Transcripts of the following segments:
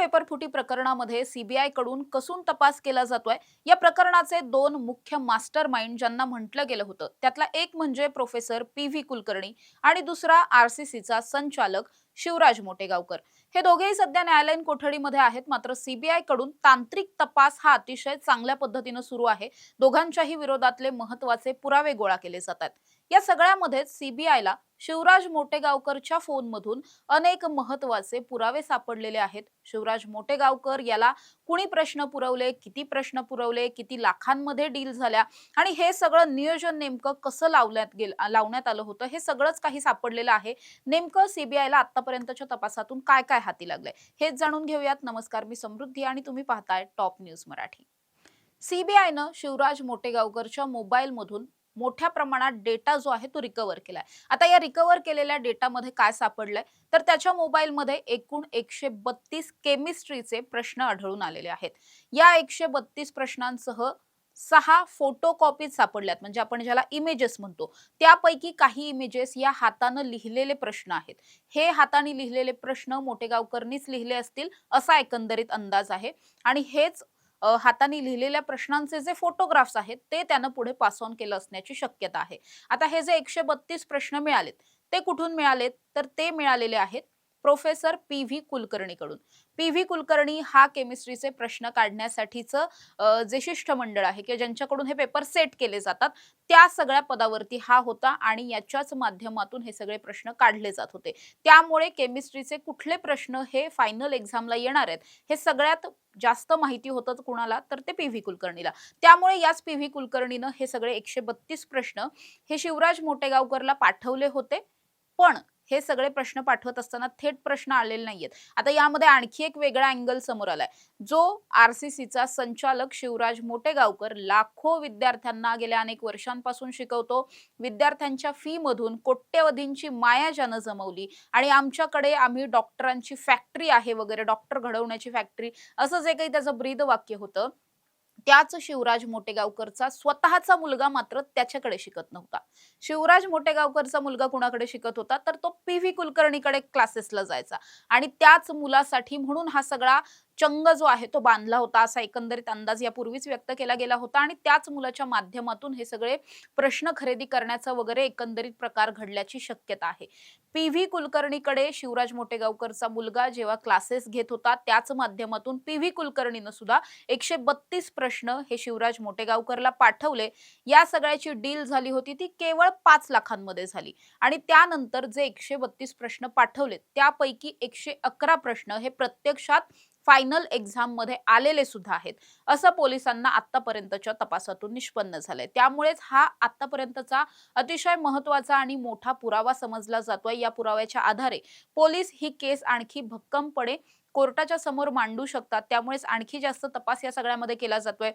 Paper फुटी प्रकरणामध्ये CBI कडून कसून तपास केला जातोय। या प्रकरणाचे दोन मुख्य मास्टर माइंड ज्यांना म्हटलं गेलं होतं त्यातला एक म्हणजे प्रोफेसर पी.व्ही. कुलकर्णी आणि दुसरा आरसीसीचा संचालक शिवराज मोटेगावकर। हे दोघेही सध्या न्यायालयीन कोठडीमध्ये आहेत। मात्र सीबीआय कडून तांत्रिक तपास हा अतिशय चांगल्या पद्धतीने सुरू आहे। दोघांच्याही विरोधातले महत्त्वाचे पुरावे गोळा केले जातात। या सगळ्यामध्ये सीबीआयला शिवराज मोटेगावकरच्या फोनमधून अनेक महत्त्वाचे पुरावे सापडलेले आहेत। शिवराज मोटेगावकर याला कुणी प्रश्न पुरवले, किती प्रश्न पुरवले, किती लाखांमध्ये डील झाल्या आणि हे सगळं नियोजन नेमकं कसं लावण्यात आलं होतं, हे सगळंच काही सापडलेलं आहे। नेमकं सीबीआयला आतापर्यंतच्या तपासातून काय काय हाती लागलंय हेच जाणून घेऊयात। नमस्कार, मी समृद्धी आणि तुम्ही पाहताय टॉप न्यूज मराठी। सीबीआयनं शिवराज मोटेगावकरच्या मोबाईलमधून मोठ्या प्रमाणात डेटा जो आहे तो रिकव्हर केलाय। आता या रिकव्हर केलेल्या डेटामध्ये काय सापडलंय तर त्याच्या मोबाईलमध्ये एकूण 132 केमिस्ट्रीचे प्रश्न आढळून आलेले आहेत। या 132 प्रश्नांसह 6 फोटो कॉपीज सापडल्यात, म्हणजे आपण ज्याला इमेजेस म्हणतो। त्यापैकी काही इमेजेस या हाताने लिहिलेले प्रश्न आहेत। हे हाताने लिहिलेले प्रश्न मोटेगावकरनीच लिहिले असतील असा एकंदरीत अंदाज आहे आणि हेच हाताने लिहिलेल्या प्रश्नांचे जे फोटोग्राफ्स आहेत ते त्यानं पुढे पास ऑन केलं असण्याची शक्यता आहे। आता हे जे 132 प्रश्न मिळालेत ते कुठून मिळालेत तर ते मिळालेले आहेत प्रोफेसर पी.व्ही. कुलकर्णीकडून। पी.व्ही. कुलकर्णी हा केमिस्ट्रीचे प्रश्न काढण्यासाठीचं जे शिष्टमंडळ आहे की ज्यांच्याकडून हे पेपर सेट केले जातात त्या सगळ्या पदावरती हा होता आणि याच्याच माध्यमातून हे सगळे प्रश्न काढले जात होते। त्यामुळे केमिस्ट्रीचे कुठले प्रश्न हे फायनल एक्झामला येणार आहेत हे सगळ्यात जास्त माहिती होतं कुणाला तर ते पी.व्ही. कुलकर्णीला। त्यामुळे याच पी.व्ही. कुलकर्णीनं हे सगळे 132 प्रश्न हे शिवराज मोटेगावकरला पाठवले होते। पण हे सगळे प्रश्न पाठवत असताना थेट प्रश्न आलेले नाहीयेत। आता यामध्ये आणखी एक वेगळा अँगल समोर आलाय, जो आरसीसीचा संचालक शिवराज मोटेगावकर लाखो विद्यार्थ्यांना गेल्या अनेक वर्षांपासून शिकवतो। विद्यार्थ्यांच्या फी मधून कोट्यवधींची माया ज्यानं जमवली आणि आम्ही डॉक्टरांची फॅक्टरी आहे वगैरे, डॉक्टर घडवण्याची फॅक्टरी, असं जे काही त्याचं ब्रीद वाक्य होतं, त्याच शिवराज मोटेगावकरचा स्वतःचा मुलगा मात्र त्याच्याकडे शिकत नव्हता। शिवराज मोटेगावकरचा मुलगा कुणाकडे शिकत होता तर तो पी.व्ही. कुलकर्णीकडे क्लासेसला जायचा आणि त्याच मुलासाठी म्हणून हा सगळा चंग जो आहे तो बांधला होता, असा एकंदरीत अंदाज यापूर्वीच व्यक्त केला गेला होता आणि त्याच मुलाच्या माध्यमातून हे सगळे प्रश्न खरेदी करण्याचा वगैरे एकंदरीत प्रकार घडल्याची शक्यता आहे। पी.व्ही. कुलकर्णीकडे शिवराज मोटेगावकरचा मुलगा जेव्हा क्लासेस घेत होता त्याच माध्यमातून पी.व्ही. कुलकर्णीनं सुद्धा 132 प्रश्न हे शिवराज मोटेगावकरला पाठवले। या सगळ्याची डील झाली होती ती केवळ 5 लाखांमध्ये झाली आणि त्यानंतर जे 132 प्रश्न पाठवले त्यापैकी 111 प्रश्न हे प्रत्यक्षात फायनल एक्झाम मध्ये आलेले सुद्धा आहेत, असं पोलिसांना आतापर्यंतच्या तपासातून निष्पन्न झालंय। त्यामुळेच हा आतापर्यंतचा अतिशय महत्त्वाचा आणि मोठा पुरावा समजला जातोय। या पुराव्याच्या आधारे पोलीस ही केस आणखी भक्कमपणे कोर्टाच्या समोर मांडू शकतात। त्यामुळेच आणखी जास्त तपास या सगळ्यामध्ये केला जातोय।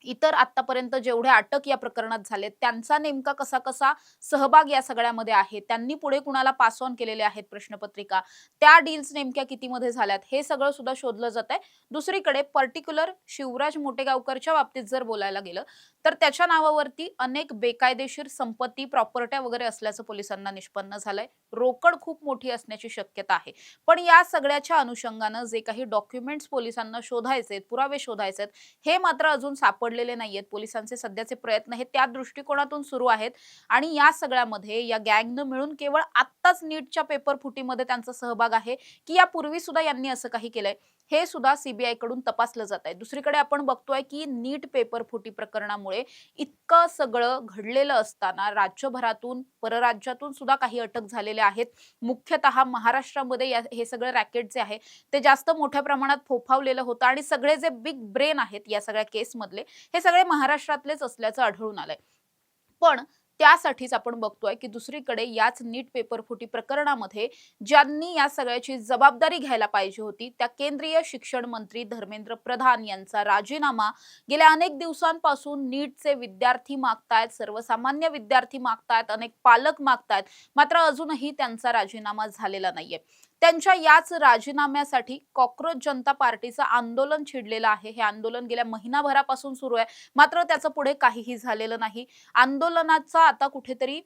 इतर आतापर्यंत जेवढे अटक या प्रकरणात झाले त्यांचा नेमका कसा कसा सहभाग या सगळ्यामध्ये आहे, त्यांनी पुढे कुणाला पास ऑन केलेले आहेत प्रश्नपत्रिका, त्या डील्स नेमक्या कितीमध्ये झाल्यात, हे सगळं सुद्धा शोधलं जात आहे। दुसरीकडे पर्टिक्युलर शिवराज मोटेगावकरच्या बाबतीत जर बोलायला गेलं तर त्याच्या नावावरती अनेक बेकायदेशीर संपत्ती, प्रॉपर्ट्या वगैरे असल्याचं पोलिसांना निष्पन्न झालंय। रोकड खूप मोठी असण्याची शक्यता आहे। पण या सगळ्याच्या अनुषंगानं जे काही डॉक्युमेंट्स पोलिसांना शोधायचे, पुरावे शोधायचे, हे मात्र अजून सापडलेले नाहीयेत। पोलिसांचे सध्याचे प्रयत्न हे त्या दृष्टिकोनातून सुरू आहेत आणि या सगळ्यामध्ये या गँगनं मिळून केवळ आत्ताच नीटच्या पेपर फुटीमध्ये त्यांचा सहभाग आहे की यापूर्वी सुद्धा यांनी असं काही केलंय, हे सुद्धा सीबीआय कडून तपासलं जात आहे। दुसरीकडे आपण बघतोय की नीट पेपर फुटी प्रकरणामुळे इतकं सगळं घडलेलं असताना राज्यभरातून, परराज्यातून सुद्धा काही अटक झालेल्या आहेत। मुख्यतः महाराष्ट्रामध्ये हे सगळे रॅकेट जे आहे ते जास्त मोठ्या प्रमाणात फोफावलेलं होतं आणि सगळे जे बिग ब्रेन आहेत या सगळ्या केसमधले हे सगळे महाराष्ट्रातलेच असल्याचं आढळून आलंय। पण त्यासाठीच आपण बघतोय की दुसरीकडे याच नीट पेपर फुटी प्रकरणामध्ये ज्यांनी या सगळ्याची जबाबदारी घ्यायला पाहिजे होती त्या केंद्रीय शिक्षण मंत्री धर्मेंद्र प्रधान यांचा राजीनामा गेल्या अनेक दिवसांपासून नीटचे विद्यार्थी मागतायत, सर्वसामान्य विद्यार्थी मागतायत, अनेक पालक मागतायत, मात्र अजूनही त्यांचा राजीनामा झालेला नाहीये। त्यांच्या याच राजीनाम्यासाठी कॉकरोच जनता पार्टीचं आंदोलन छिडलेलं आहे। हे आंदोलन गेल्या महिनाभरापासून सुरू आहे, मात्र त्याचं पुढे काहीही झालेलं नाही। आंदोलनाचा आता कुठेतरी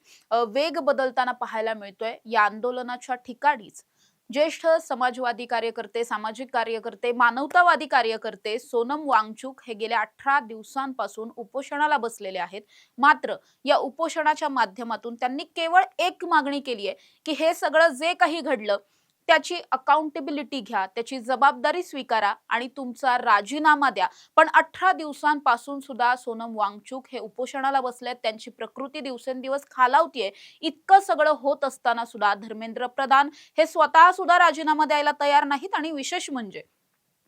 वेग बदलताना पाहायला मिळतोय। या आंदोलनाच्या ठिकाणीच ज्येष्ठ समाजवादी कार्यकर्ते, सामाजिक कार्यकर्ते, मानवतावादी कार्यकर्ते सोनम वांगचुक हे गेल्या 18 दिवसांपासून उपोषणाला बसलेले आहेत. मात्र या उपोषणाच्या माध्यमातून त्यांनी केवळ एक मागणी केली आहे की हे सगळं जे काही घडलं त्याची अकाउंटेबिलिटी घ्या, त्याची जबाबदारी स्वीकारा आणि तुमचा राजीनामा द्या. पण 18 दिवसांपासून सुद्धा सोनम वांगचुक हे उपोषणाला बसलेत. त्यांची प्रकृती दिवसेंदिवस खालावतीये. इतकं सगळं होत असताना सुद्धा धर्मेंद्र प्रधान हे स्वतः सुद्धा राजीनामा द्यायला तयार नाहीत आणि विशेष म्हणजे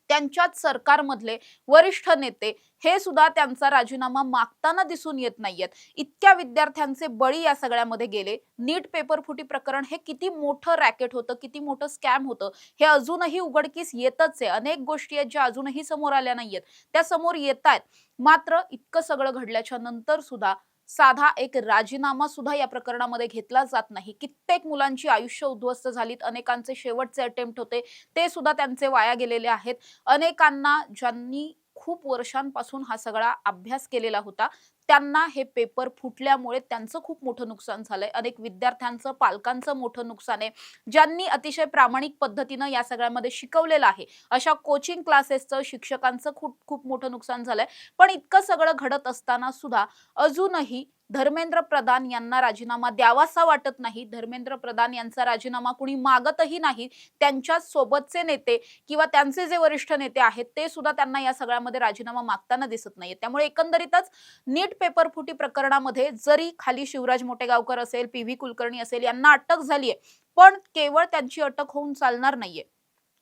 त्यांच्याच सरकारमधले वरिष्ठ नेते हे सुद्धा त्यांचा राजीनामा मागताना दिसून येत नाहीयेत. इतक्या विद्यार्थ्यांचे बळी या सगळ्यामध्ये गेले. नीट पेपर फुटी प्रकरण हे किती मोठं रॅकेट होतं, किती मोठं स्कॅम होतं हे अजूनही उघडकीस येतच आहे. अनेक गोष्टी आहेत ज्या अजूनही समोर आल्या नाहीयेत, त्या समोर येत आहेत. मात्र इतकं सगळं घडल्याच्या नंतर सुद्धा साधा एक राजीनामा सुद्धा या प्रकरणामध्ये घेतला जात नाही. कित्येक मुलांची आयुष्य उद्ध्वस्त झालीत, अनेकांचे शेवटचे अटेम्प्ट होते ते सुद्धा त्यांचे वाया गेलेले आहेत. अनेकांना ज्यांनी खूप वर्षांपासून हा सगळा अभ्यास केलेला होता त्यांना हे पेपर फुटल्यामुळे त्यांचं खूप मोठं नुकसान झालंय. अनेक विद्यार्थ्यांचं, पालकांचं मोठं नुकसान आहे. ज्यांनी अतिशय प्रामाणिक पद्धतीनं या सगळ्यामध्ये शिकवलेलं आहे अशा कोचिंग क्लासेसचं, शिक्षकांचं खूप खूप मोठं नुकसान झालंय. पण इतकं सगळं घडत असताना सुद्धा अजूनही धर्मेंद्र प्रधान यांना राजीनामा द्यावासा वाटत नाही. धर्मेंद्र प्रधान यांचा राजीनामा कुणी मागतही नाही. त्यांच्या सोबतचे नेते किंवा त्यांचे जे वरिष्ठ नेते आहेत ते सुद्धा त्यांना या सगळ्यामध्ये राजीनामा मागताना दिसत नाहीये. त्यामुळे एकंदरीतच नीट पेपर फुटी प्रकरणामध्ये जरी खाली शिवराज मोटेगावकर असेल, पी.व्ही. कुलकर्णी असेल यांना अटक झालीये, पण केवळ त्यांची अटक होऊन चालणार नाहीये.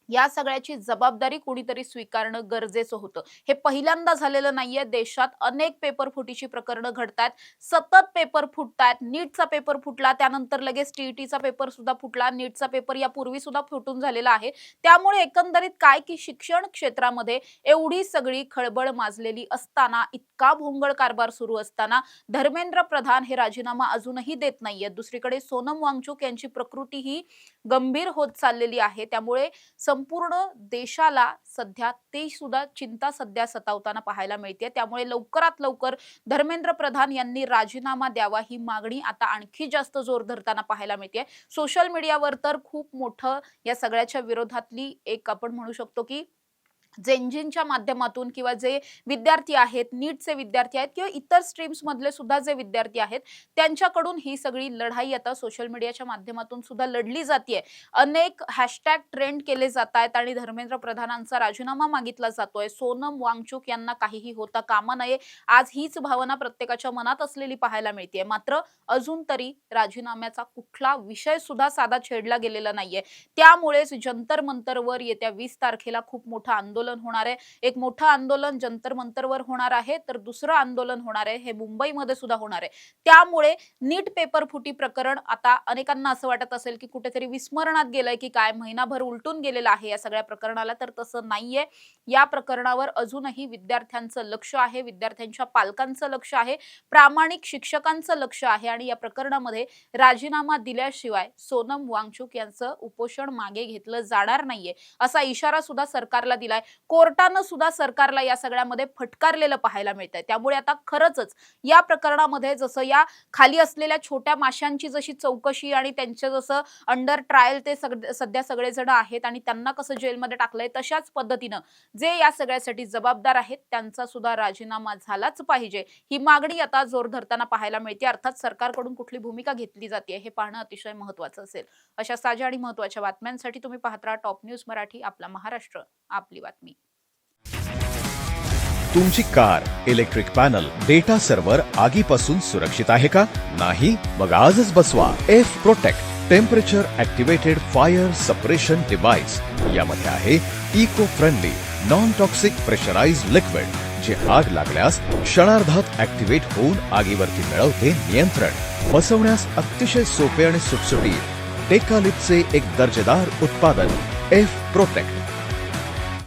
या सगळ्याची जबाबदारी कुणीतरी स्वीकारणं गरजेचं होतं. हे पहिल्यांदा झालेलं नाहीये. देशात अनेक पेपर फुटीची प्रकरणं घडतात. सतत पेपर फुटतात. नीटचा पेपर फुटला, त्यानंतर लगेच टीईटीचा पेपर सुद्धा फुटला. नीटचा पेपर यापूर्वी सुद्धा फुटून झालेला आहे. त्यामुळे एकंदरीत काय की शिक्षण क्षेत्रामध्ये एवढी सगळी खळबळ माजलेली असताना, इतका भोंगळ कारभार सुरू असताना धर्मेंद्र प्रधान हे राजीनामा अजूनही देत नाहीयेत. दुसरीकडे सोनम वांगचुक यांची प्रकृती ही गंभीर होत चाललेली आहे. त्यामुळे संपूर्ण देशाला सध्या ते सुद्धा चिंता सध्या सतावताना पाहायला मिळते. त्यामुळे लवकरात लवकर धर्मेंद्र प्रधान यांनी राजीनामा द्यावा ही मागणी आता आणखी जास्त जोर धरताना पाहायला मिळते. सोशल मीडियावर तर खूप मोठं या सगळ्याच्या विरोधातली एक आपण म्हणू शकतो की जेनजीनच्या माध्यमातून किंवा जे विद्यार्थी आहेत, नीटचे विद्यार्थी आहेत किंवा इतर स्ट्रीम्स मधले सुद्धा जे विद्यार्थी आहेत त्यांच्याकडून ही सगळी लढाई आता सोशल मीडियाच्या माध्यमातून सुद्धा लढली जाते. अनेक हॅशटॅग ट्रेंड केले जात आहेत आणि धर्मेंद्र प्रधानांचा राजीनामा मागितला जातोय. सोनम वांगचुक यांना काहीही होता कामा नये, आज हीच भावना प्रत्येकाच्या मनात असलेली पाहायला मिळते. मात्र अजून तरी राजीनाम्याचा कुठला विषय सुद्धा साधा छेडला गेलेला नाहीये. त्यामुळेच जंतर मंतरवर येत्या 20 तारखेला खूप मोठं आंदोलन होणार आहे. एक मोठं आंदोलन जंतर मंतरवर होणार आहे, तर दुसरं आंदोलन होणार आहे हे मुंबईमध्ये सुद्धा होणार आहे. त्यामुळे नीट पेपर फुटी प्रकरण आता अनेकांना असं वाटत असेल की कुठेतरी विस्मरणात गेलंय की काय, महिनाभर उलटून गेलेलं आहे या सगळ्या प्रकरणाला, तर तसं नाहीये. या प्रकरणावर अजूनही विद्यार्थ्यांचं लक्ष आहे, विद्यार्थ्यांच्या पालकांचं लक्ष आहे, प्रामाणिक शिक्षकांचं लक्ष आहे आणि या प्रकरणामध्ये राजीनामा दिल्याशिवाय सोनम वांगचुक यांचं उपोषण मागे घेतलं जाणार नाहीये असा इशारा सुद्धा सरकारला दिलाय. कोर्टानं सुद्धा सरकारला या सगळ्यामध्ये फटकारलेलं पाहायला मिळतंय. त्यामुळे आता खरंच या प्रकरणामध्ये जसं या खाली असलेल्या छोट्या माशांची जशी चौकशी आणि त्यांचं जसं अंडर ट्रायल ते सध्या सगळेजण आहेत आणि त्यांना कसं जेलमध्ये टाकलंय, तशाच पद्धतीनं जे या सगळ्यासाठी जबाबदार आहेत त्यांचा सुद्धा राजीनामा झालाच पाहिजे ही मागणी आता जोर धरताना पाहायला मिळते. अर्थात सरकारकडून कुठली भूमिका घेतली जाते हे पाहणं अतिशय महत्त्वाचं असेल. अशा ताज्या आणि महत्त्वाच्या बातम्यांसाठी तुम्ही पाहत राहा टॉप न्यूज मराठी. आपला महाराष्ट्र, आपली बातमी. तुमची car, electric panel, data server आगीपासून सुरक्षित आहे का? नाही? मग आजच बसवा F protect temperature activated fire suppression device. यामध्ये आहे eco friendly non toxic pressurised liquid जे आग लागल्यास क्षणार्धात ऍक्टिव्हेट होऊन आगीवरती मिळवते नियंत्रण. बसवण्यास अतिशय सोपे आणि सुटसुटीत टेकालिपचे एक दर्जेदार उत्पादन एफ प्रोटेक्ट.